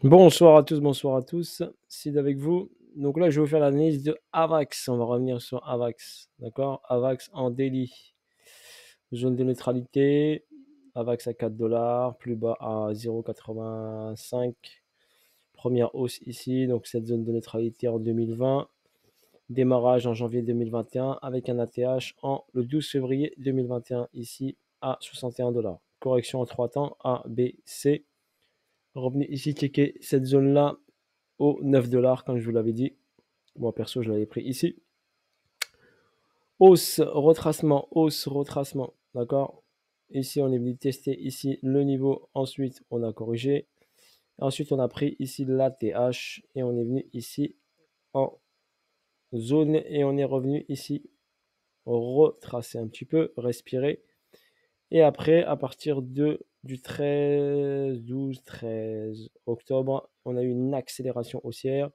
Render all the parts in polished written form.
Bonsoir à tous, bonsoir à tous. Sid avec vous. Donc là, je vais vous faire l'analyse de AVAX. On va revenir sur AVAX. D'accord? AVAX en daily. Zone de neutralité. AVAX à 4 $, plus bas à 0,85. Première hausse ici. Donc cette zone de neutralité en 2020. Démarrage en janvier 2021 avec un ATH le 12 février 2021 ici à 61 $. Correction en 3 temps A, B, C. Revenez ici checker cette zone-là au 9 $, comme je vous l'avais dit. Moi, perso, je l'avais pris ici. Hausse, retracement. D'accord? Ici, on est venu tester ici le niveau. Ensuite, on a corrigé. Ensuite, on a pris ici l'ATH et on est venu ici en zone et on est revenu ici retracer un petit peu, respirer. Et après, à partir du 13 octobre, on a eu une accélération haussière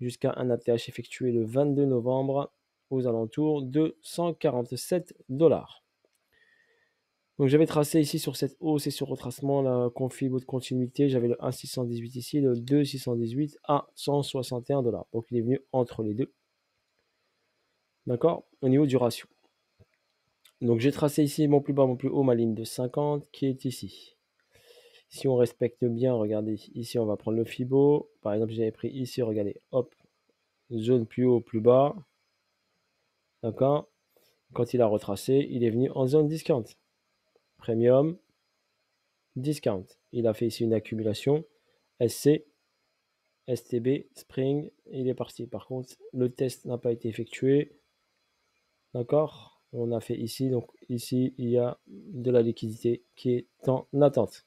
jusqu'à un ATH effectué le 22 novembre aux alentours de 147 $. Donc j'avais tracé ici sur cette hausse et sur retracement la config de continuité. J'avais le 1,618 ici, le 2,618 à 161 $. Donc il est venu entre les deux. D'accord? Au niveau du ratio. Donc j'ai tracé ici mon plus bas, mon plus haut, ma ligne de 50 qui est ici. Si on respecte bien, regardez, ici on va prendre le Fibo. Par exemple, j'avais pris ici, regardez, hop, zone plus haut, plus bas. D'accord? Quand il a retracé, il est venu en zone discount. Premium, discount. Il a fait ici une accumulation. SC, STB, Spring, il est parti. Par contre, le test n'a pas été effectué. D'accord? On a fait ici. Donc ici, il y a de la liquidité qui est en attente.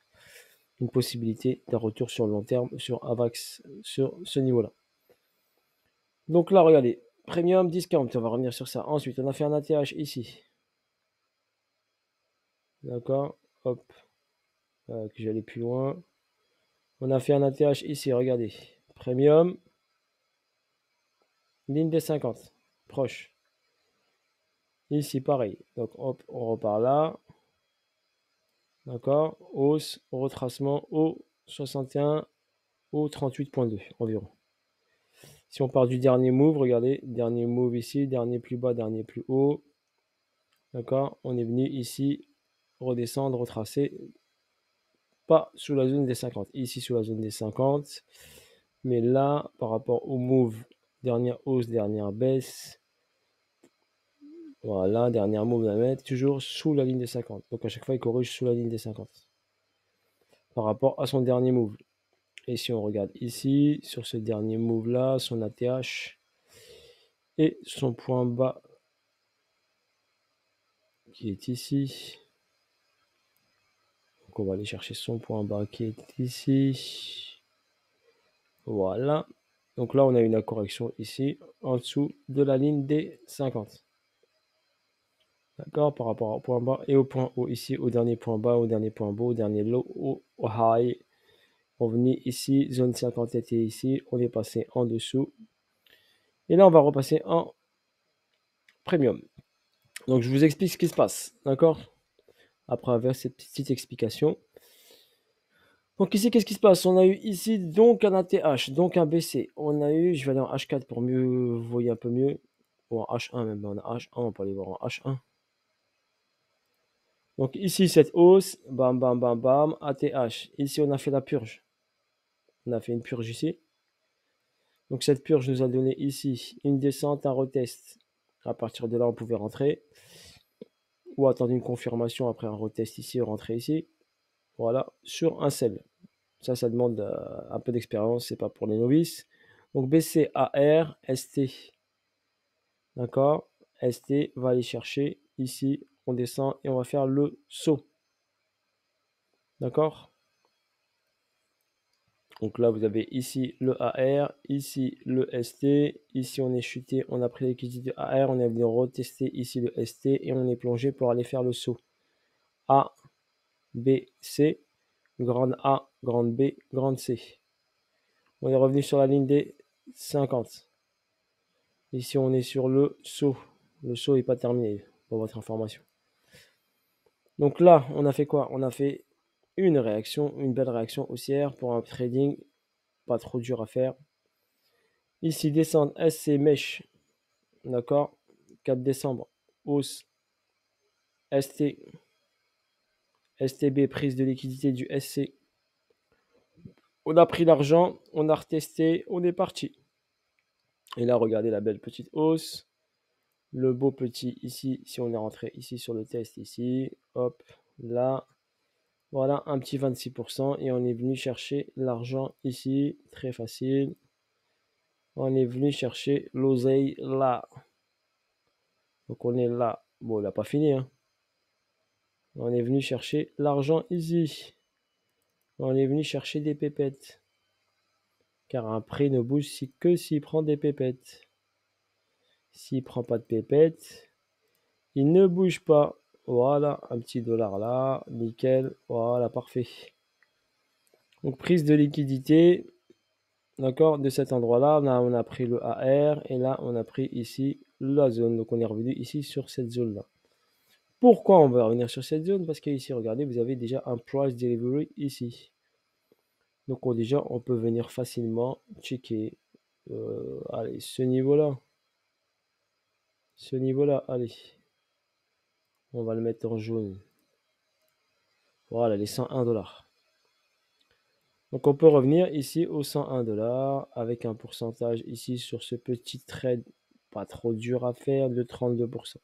Une possibilité d'un retour sur le long terme sur AVAX sur ce niveau-là. Donc là, regardez. Premium, discount. On va revenir sur ça. Ensuite, on a fait un ATH ici. D'accord? Hop. Que j'allais plus loin. On a fait un ATH ici, regardez. Premium, ligne des 50, proche. Ici, pareil. Donc, hop, on repart là. D'accord? Hausse, retracement au 61, au 38,2 environ. Si on part du dernier move, regardez, dernier move ici, dernier plus bas, dernier plus haut. D'accord? On est venu ici redescendre, retracer. Pas sous la zone des 50. Ici, sous la zone des 50. Mais là, par rapport au move, dernière hausse, dernière baisse. Voilà, dernière move à mettre, toujours sous la ligne des 50. Donc à chaque fois, il corrige sous la ligne des 50 par rapport à son dernier move. Et si on regarde ici, sur ce dernier move-là, son ATH et son point bas qui est ici. Donc on va aller chercher son point bas qui est ici. Voilà. Donc là, on a une correction ici, en dessous de la ligne des 50. D'accord? Par rapport au point bas et au point haut ici, au dernier point bas, au dernier point bas, au dernier low, au high. On venait ici, zone 50 était ici, on est passé en dessous. Et là, on va repasser en premium. Donc, je vous explique ce qui se passe, d'accord? Après avoir cette petite explication. Donc ici, qu'est-ce qui se passe? On a eu ici donc un ATH, donc un BC. On a eu, je vais aller en H4 pour mieux, vous voyez un peu mieux. Ou en H1 même, en H1, on peut aller voir en H1. Donc ici, cette hausse, bam, bam, bam, bam, ATH. Ici, on a fait la purge. On a fait une purge ici. Donc cette purge nous a donné ici une descente, un retest. À partir de là, on pouvait rentrer ou attendre une confirmation après un retest ici, rentrer ici. Voilà, sur un sell. Ça demande un peu d'expérience, c'est pas pour les novices. Donc BCAR, ST. D'accord? ST va aller chercher ici, on descend et on va faire le saut. D'accord? Donc là, vous avez ici le AR, ici le ST. Ici, on est chuté, on a pris les liquidité de AR, on est venu retester ici le ST et on est plongé pour aller faire le saut. A, B, C, grande A, grande B, grande C. On est revenu sur la ligne des 50. Ici, on est sur le saut. Le saut n'est pas terminé, pour votre information. Donc là, on a fait quoi? On a fait une réaction, une belle réaction haussière pour un trading pas trop dur à faire. Ici, descendre SC Mesh, d'accord, 4 décembre, hausse ST, STB, prise de liquidité du SC. On a pris l'argent, on a retesté, on est parti. Et là, regardez la belle petite hausse. Le beau petit ici, si on est rentré ici sur le test, ici, hop, là. Voilà, un petit 26%. Et on est venu chercher l'argent ici, très facile. On est venu chercher l'oseille là. Donc on est là. Bon, il n'a pas fini, hein. On est venu chercher l'argent ici. On est venu chercher des pépettes. Car un prix ne bouge que s'il prend des pépettes. S'il prend pas de pépettes, il ne bouge pas. Voilà, un petit dollar là, nickel. Voilà, parfait. Donc prise de liquidité, d'accord, de cet endroit-là, on a pris le AR et là on a pris ici la zone. Donc on est revenu ici sur cette zone-là. Pourquoi on va revenir sur cette zone? Parce qu'ici, regardez, vous avez déjà un price delivery ici. Donc déjà, on peut venir facilement checker. Allez, ce niveau-là. Ce niveau-là, allez. On va le mettre en jaune. Voilà, les 101 $. Donc on peut revenir ici aux 101 $ avec un pourcentage ici sur ce petit trade pas trop dur à faire de 32%.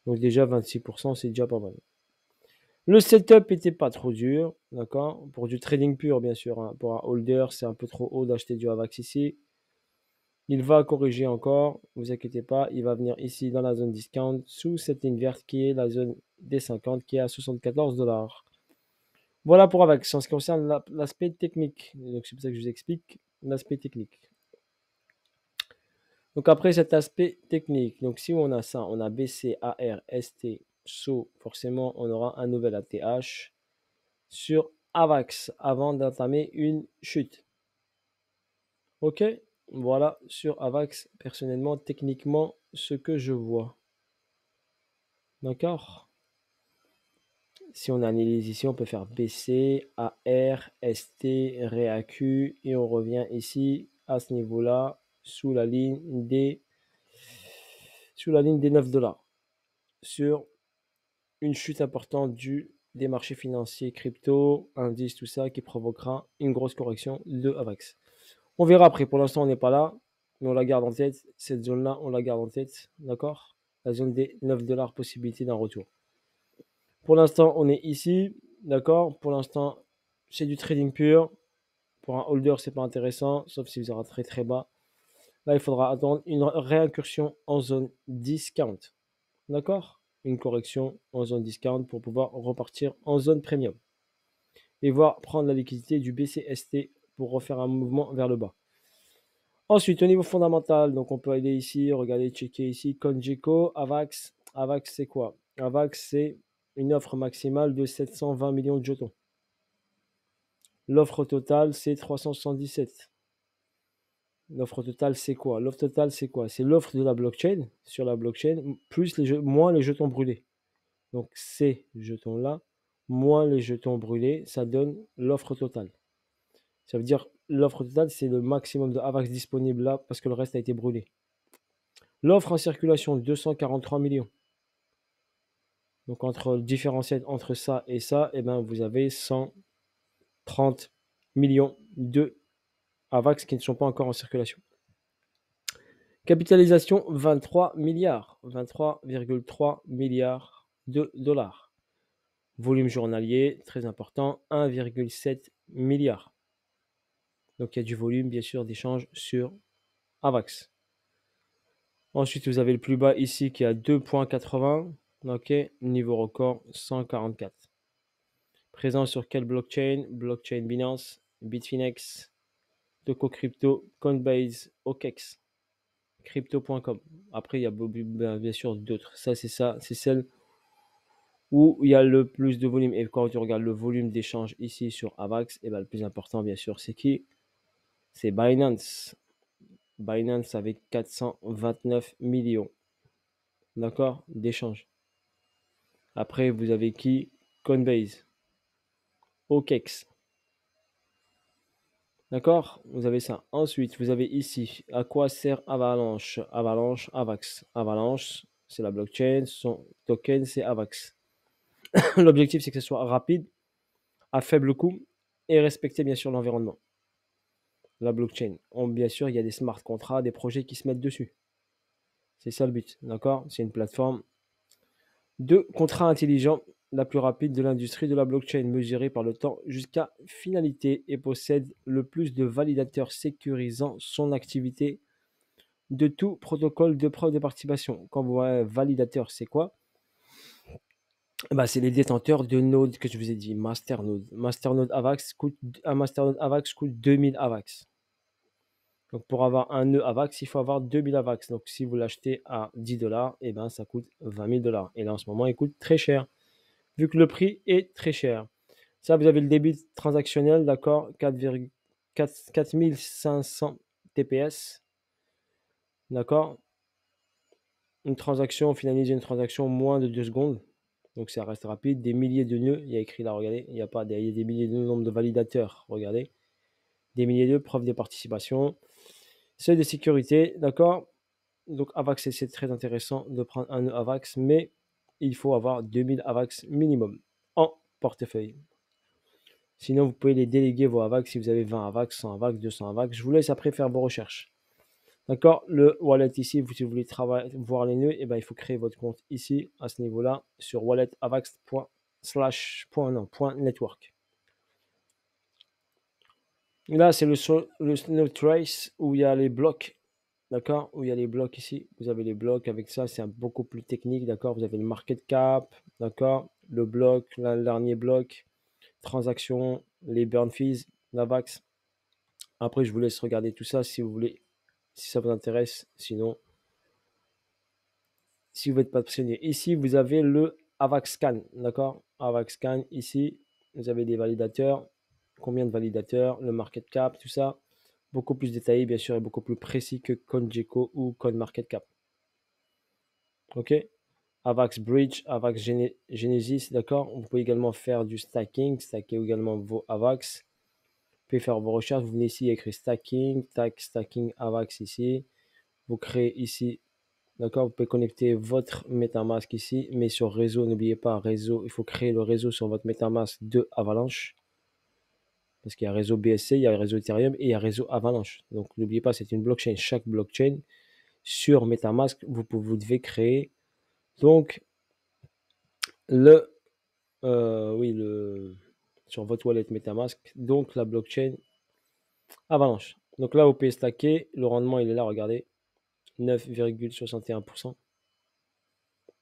Donc déjà 26%, c'est déjà pas mal. Le setup était pas trop dur, d'accord? Pour du trading pur, bien sûr, hein. Pour un holder, c'est un peu trop haut d'acheter du AVAX ici. Il va corriger encore, ne vous inquiétez pas, il va venir ici dans la zone discount sous cette ligne verte qui est la zone des 50 qui est à 74 $. Voilà pour AVAX en ce qui concerne l'aspect technique. Donc c'est pour ça que je vous explique l'aspect technique. Donc après cet aspect technique, donc si on a ça, on a BC, AR, ST, SO, forcément on aura un nouvel ATH sur AVAX avant d'entamer une chute. Ok, voilà sur AVAX, personnellement, techniquement, ce que je vois. D'accord. Si on analyse ici, on peut faire BC, AR, ST, REAQ et on revient ici à ce niveau-là sous la ligne des 9 $. Sur une chute importante des marchés financiers, crypto, indices, tout ça, qui provoquera une grosse correction de AVAX. On verra après, pour l'instant on n'est pas là, mais on la garde en tête, cette zone-là, on la garde en tête, d'accord? La zone des 9 $, possibilité d'un retour. Pour l'instant, on est ici, d'accord? Pour l'instant, c'est du trading pur. Pour un holder, c'est pas intéressant, sauf si vous êtes très très bas. Là, il faudra attendre une réincursion en zone discount, d'accord? Une correction en zone discount pour pouvoir repartir en zone premium et voir prendre la liquidité du BCST pour refaire un mouvement vers le bas. Ensuite, au niveau fondamental, donc on peut aller ici, regarder, checker ici, Congeco, AVAX. AVAX, c'est quoi? AVAX, c'est une offre maximale de 720 millions de jetons. L'offre totale, c'est 377. L'offre totale, c'est quoi? L'offre totale, c'est quoi? C'est l'offre de la blockchain, sur la blockchain, plus moins les jetons brûlés. Donc ces jetons-là, moins les jetons brûlés, ça donne l'offre totale. Ça veut dire l'offre totale, c'est le maximum de AVAX disponible là, parce que le reste a été brûlé. L'offre en circulation, 243 millions. Donc entre le différentiel entre ça et ça, eh ben, vous avez 130 millions de AVAX qui ne sont pas encore en circulation. Capitalisation 23 milliards, 23,3 milliards de dollars. Volume journalier, très important, 1,7 milliard. Donc il y a du volume, bien sûr, d'échange sur AVAX. Ensuite, vous avez le plus bas ici qui est à 2,80. Ok, niveau record 144. Présent sur quelle blockchain? Blockchain Binance, Bitfinex, TokoCrypto, Coinbase, OKEx, Crypto.com. Après, il y a bien sûr d'autres. Ça, c'est celle où il y a le plus de volume. Et quand tu regardes le volume d'échange ici sur AVAX, et ben, le plus important, bien sûr, c'est qui? C'est Binance. Binance avec 429 millions. D'accord? D'échanges. Après, vous avez qui? Coinbase, OKEx. D'accord? Vous avez ça. Ensuite, vous avez ici, à quoi sert Avalanche? Avalanche, Avax. Avalanche, c'est la blockchain. Son token, c'est Avax. L'objectif, c'est que ce soit rapide, à faible coût et respecter bien sûr l'environnement. La blockchain. Bien sûr, il y a des smart contracts, des projets qui se mettent dessus. C'est ça le but. D'accord? C'est une plateforme de contrats intelligents, la plus rapide de l'industrie de la blockchain, mesurée par le temps jusqu'à finalité et possède le plus de validateurs sécurisant son activité de tout protocole de preuve de participation. Quand vous voyez validateur, c'est quoi? Bah, c'est les détenteurs de nodes que je vous ai dit, masternode. Un masternode AVAX coûte 2000 AVAX. Donc pour avoir un nœud AVAX, il faut avoir 2000 AVAX. Donc si vous l'achetez à 10 dollars, et ben ça coûte 20 000 dollars. Et là en ce moment, il coûte très cher, vu que le prix est très cher. Ça, vous avez le débit transactionnel, d'accord, 4500 TPS, d'accord. Une transaction, on finalise une transaction en moins de 2 secondes. Donc ça reste rapide. Des milliers de nœuds, il y a écrit là, regardez. Il y a des milliers de nœuds, nombre de validateurs, regardez. Des milliers de preuves de participation. Seuil de sécurité, d'accord. Donc AVAX, c'est très intéressant de prendre un nœud AVAX, mais il faut avoir 2000 AVAX minimum en portefeuille. Sinon, vous pouvez les déléguer vos AVAX si vous avez 20 AVAX, 100 AVAX, 200 AVAX. Je vous laisse après faire vos recherches. D'accord? Le wallet ici, si vous voulez voir les nœuds, eh ben, il faut créer votre compte ici, à ce niveau-là, sur walletavax.network. Là, c'est le Snow Trace où il y a les blocs. D'accord? Où il y a les blocs ici. Vous avez les blocs avec ça, c'est beaucoup plus technique. D'accord? Vous avez le market cap. D'accord? Le bloc, le dernier bloc, transaction, les burn fees, la VAX. Après, je vous laisse regarder tout ça si vous voulez, si ça vous intéresse. Sinon, si vous n'êtes pas passionné. Ici, vous avez le AVAX-Scan, d'accord? AVAX-Scan, ici, vous avez des validateurs. Combien de validateurs, le market cap, tout ça. Beaucoup plus détaillé, bien sûr, et beaucoup plus précis que CoinGecko ou CoinMarketCap. OK? AVAX Bridge, AVAX Genesis, d'accord? Vous pouvez également faire du stacking, stacker également vos AVAX. Vous pouvez faire vos recherches. Vous venez ici, il y a écrit stacking, stacking AVAX ici. Vous créez ici. D'accord, vous pouvez connecter votre MetaMask ici, mais sur réseau, n'oubliez pas, réseau, il faut créer le réseau sur votre MetaMask de Avalanche. Parce qu'il y a réseau BSC, il y a réseau Ethereum et il y a réseau Avalanche. Donc n'oubliez pas, c'est une blockchain. Chaque blockchain sur MetaMask, vous devez créer donc sur votre wallet MetaMask, donc la blockchain Avalanche. Donc là, vous pouvez stacker, le rendement il est là, regardez, 9,61%.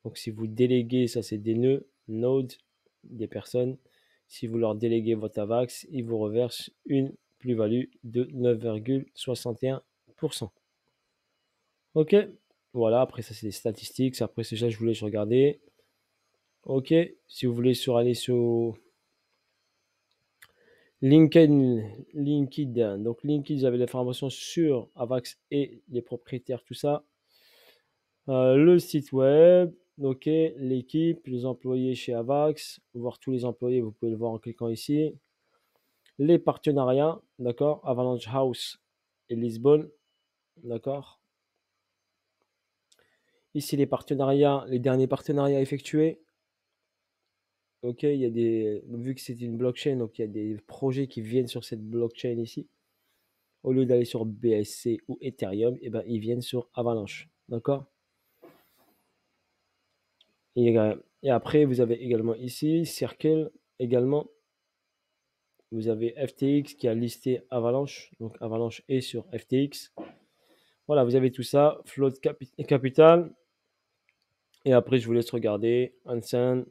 Donc si vous déléguez, ça c'est des nœuds, nodes, des personnes. Si vous leur déléguez votre AVAX, ils vous reversent une plus-value de 9,61%. Ok, voilà, après ça c'est des statistiques. Après c'est ça, je vous laisse regarder. Ok, si vous voulez aller sur LinkedIn. Donc LinkedIn, vous avez l'information sur AVAX et les propriétaires, tout ça. Le site web, ok, l'équipe, les employés chez Avax, voir tous les employés, vous pouvez le voir en cliquant ici. Les partenariats, d'accord, Avalanche House et Lisbonne, d'accord. Ici les partenariats, les derniers partenariats effectués. Ok, il y a vu que c'est une blockchain, donc il y a des projets qui viennent sur cette blockchain ici. Au lieu d'aller sur BSC ou Ethereum, eh ben, ils viennent sur Avalanche, d'accord. Et après, vous avez également ici Circle également. Vous avez FTX qui a listé Avalanche. Donc Avalanche est sur FTX. Voilà, vous avez tout ça. Float Capital. Et après, je vous laisse regarder. Hansen,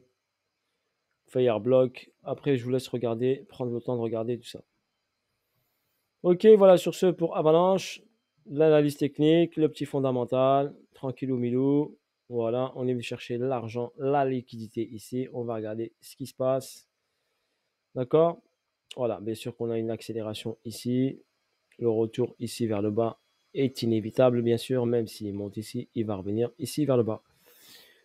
Fireblock. Après, je vous laisse regarder, prendre le temps de regarder tout ça. Ok, voilà sur ce pour Avalanche. L'analyse technique, le petit fondamental. Tranquillou milou. Voilà, on est venu chercher l'argent, la liquidité ici. On va regarder ce qui se passe. D'accord? Voilà, bien sûr qu'on a une accélération ici. Le retour ici vers le bas est inévitable, bien sûr, même s'il monte ici, il va revenir ici vers le bas.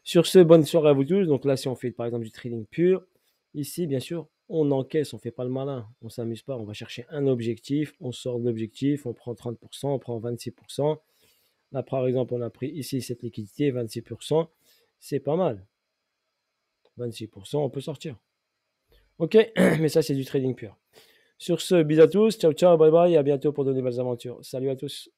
Sur ce, bonne soirée à vous tous. Donc là, si on fait par exemple du trading pur, ici, bien sûr, on encaisse, on fait pas le malin, on s'amuse pas, on va chercher un objectif, on sort de l'objectif, on prend 30%, on prend 26%. Là, par exemple, on a pris ici cette liquidité, 26%, c'est pas mal. 26%, on peut sortir. Ok, mais ça, c'est du trading pur. Sur ce, bisous à tous, ciao, ciao, bye bye, et à bientôt pour de nouvelles aventures. Salut à tous.